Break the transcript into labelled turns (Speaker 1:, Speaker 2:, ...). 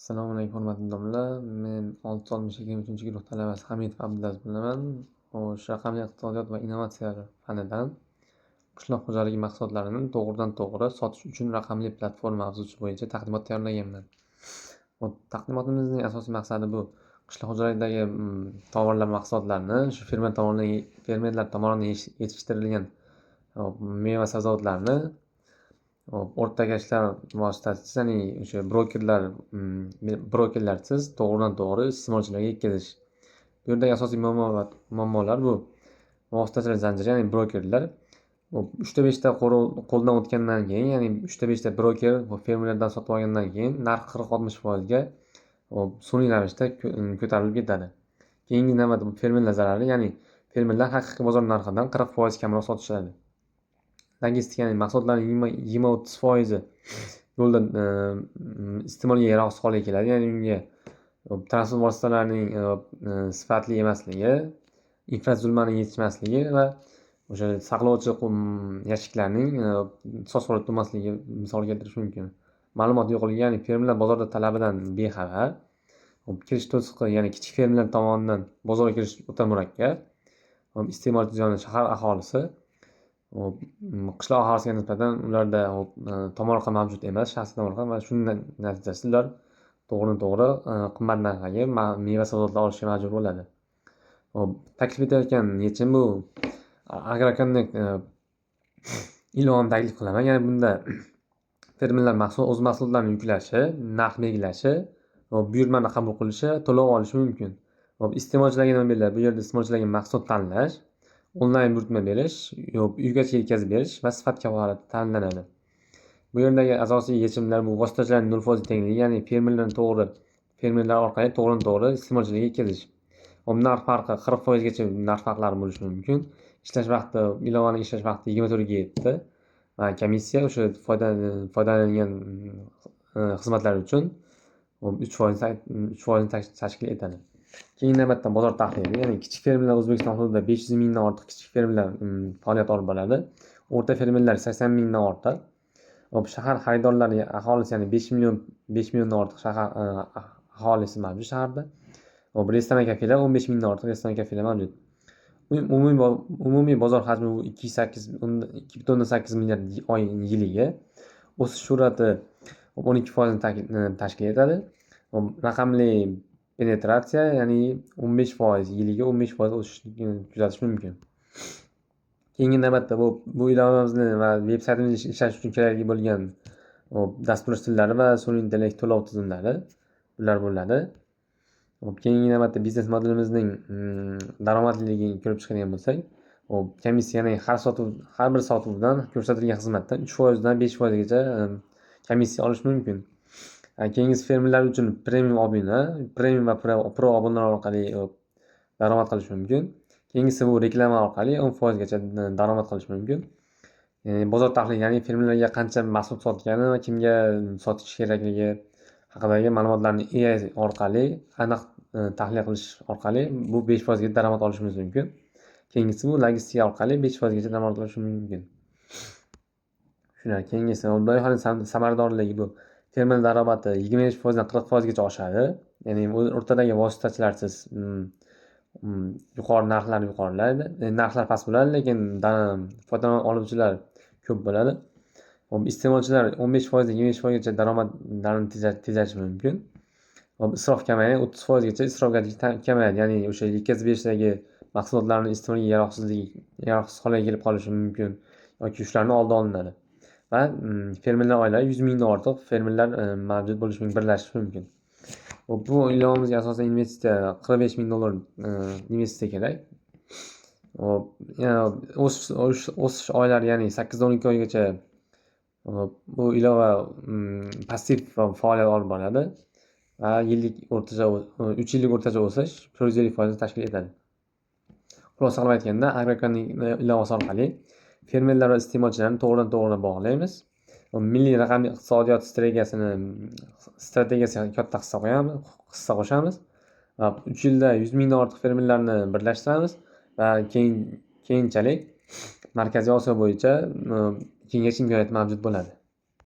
Speaker 1: Assalomu alaykum hurmatli domla. Men 663 guruh talabasi Hamidov Abdulaziz bo'laman. Xo'sh, raqamli iqtisodiyot va innovatsiyalar fanidan qishloq xo'jaligi mahsulotlarini to'g'ridan-to'g'ri sotish uchun raqamli platforma mavzusi bo'yicha taqdimot tayyorlaganman. Taqdimotimizning asosiy maqsadi bu qishloq xo'jaligidagi tovarlar mahsulotlarni shu fermerlar tomonidan yetishtirilgan meva sabzavotlarni o'rtakashlar vositasisiz, ya'ni o'sha brokerlarsiz to'g'ridan-to'g'ri iste'molchilarga yetkazish. Bu yerdagi asosiy muammolar bu vositachilar zanjiri, ya'ni brokerlar. 3-5 ta qo'ldan o'tgandan keyin, ya'ni 3-5 ta broker fermerlardan sotib olgandan keyin narx 40-60% ga sun'iy ravishda ko'tarilib ketadi. Keyingi navbatda bu fermerlar zarari, ya'ni fermerlar haqiqiy bozor narxidan 40% kamroq sotishadi. Logistika, ya'ni mahsulotlarning 20-30% yo'lda iste'molga yaroqsiz holga keladi. Ya'ni unga transport vositalarining sifatli emasligi, infratuzilmaning yetishmasligi va o'sha saqlovchi yashiklarning soz holatda bo'lmasligi misol keltirish mumkin. Ma'lumot yo'qligi, ya'ni fermerlar bozorda talabidan bexabar. Kirish to'siqi, ya'ni kichik fermerlar tomonidan bozorga kirish o'ta murakkab. Iste'molchi joni shahar aholisi qishloq aholisiga nisbatan ularda tomorqa mavjud emas, shaxsiy tomorqa, va shuning natijasida ular to'g'ridan-to'g'ri qimmat narxdagi meva sabzavotlar olishga majbur bo'ladi. Taklif etayotgan yechim bu Agroconnect ilovani taklif qilaman. Ya'ni bunda fermerlar o'z mahsulotlarini yuklashi, narx belgilashi, buyurtmani qabul qilishi, to'lov olishi mumkin. Iste'molchilarga nima beriladi? Bu yerda iste'molchilarga mahsulot tanlash, onlayn buyurtma berish, uygacha yetkazib berish va sifat kafolati ta'minlanadi. Bu yerdagi asosiy yechimlar bu vositachilarning 0% tengligi, ya'ni fermerlar orqali to'g'ridan-to'g'ri iste'molchilarga yetkazish. Narx farqi 40% gacha narx farqlari bo'lishi mumkin. Ishlash vaqti, ilovaning ishlash vaqti 24 ga yetdi va komissiya o'sha foydalanilgan xizmatlar uchun 3% tashkil etadi. Keyingi navbatda bozor tahlili, ya'ni kichik fermerlar O'zbekiston hududida 500 mingdan ortiq kichik fermerlar faoliyat olib boradi. O'rta fermerlar 80 mingdan ortiq. Shahar xaridorlari aholisi, ya'ni 5 milliondan ortiq shahar aholisi mavjud shaharda. Restoran kafelar 15 mingdan ortiq restoran kafelar mavjud. Umumiy bozor hajmi 2,8 milliard yiliga. O'sish sur'ati 12% tashkil etadi. Raqamli penetratsiya, ya'ni 15%, yiliga 15% o'sishni kuzatish mumkin. Keyingi navbatda bu ilovamizni va veb-saytimizni ishlash uchun kerakli bo'lgan dasturlash tillari va sun'iy intellekt to'lov tizimlari bular bo'ladi. Keyingi navbatda biznes modelimizning daromadliligini ko'rib chiqadigan bo'lsak, komissiya, ya'ni har bir sotuvdan ko'rsatilgan xizmatdan 3% dan 5% gacha komissiya olish mumkin. Keyingisi fermerlar uchun premium va pro obunalar orqali daromad qilish mumkin. Keyingisi bu reklama orqali 10% gacha daromad qilish mumkin. Bozor tahlili, ya'ni fermerlarga qancha mahsulot sotgani va kimga sotish kerakligi haqidagi ma'lumotlarni AI orqali aniq tahlil qilish orqali bu 5% ga daromad olishimiz mumkin. Keyingisi bu logistika orqali 5% gacha daromad olish mumkin. Shular. Keyingisi loyihaning samaradorligi bu fermer daromadi 25% dan 40% gacha oshadi. Ya'ni o'rtadagi vositachilarsiz yuqori narxlar yuqoriladi. Narxlar past bo'ladi, lekin foydalanuvchi oluvchilar ko'p bo'ladi. Iste'molchilar 15% dan 25% gacha daromadlarni tejashi mumkin. Isrof kamayadi, 30% gacha isrof kamayadi. Ya'ni o'sha yetkazib berishdagi mahsulotlarni iste'molga yaroqsiz holga kelib qolishi mumkin yoki shularning oldi olinadi. Va fermerlar oilalari 100 mingdan ortiq fermerlar mavjud bo'lishi mumkin, birlashishi mumkin. Bu ilovamizga asosan investitsiya $45 ming investitsiya kerak. O'sish oylari, ya'ni 8-12 oygacha bu ilova passiv faoliyat olib boradi va 3 yillik o'rtacha o'sish 150% tashkil etadi. Xulosa qilib aytganda, Agroconnect ilovasi orqali fermerlar va iste'molchilarni to'g'ridan-to'g'ri bog'laymiz. Milliy raqamli iqtisodiyot strategiyasiga katta hissa qo'shamiz va 3 yilda 100 mingdan ortiq fermerlarni birlashtiramiz va keyinchalik Markaziy Osiyo bo'yicha kengash imkoniyati mavjud bo'ladi.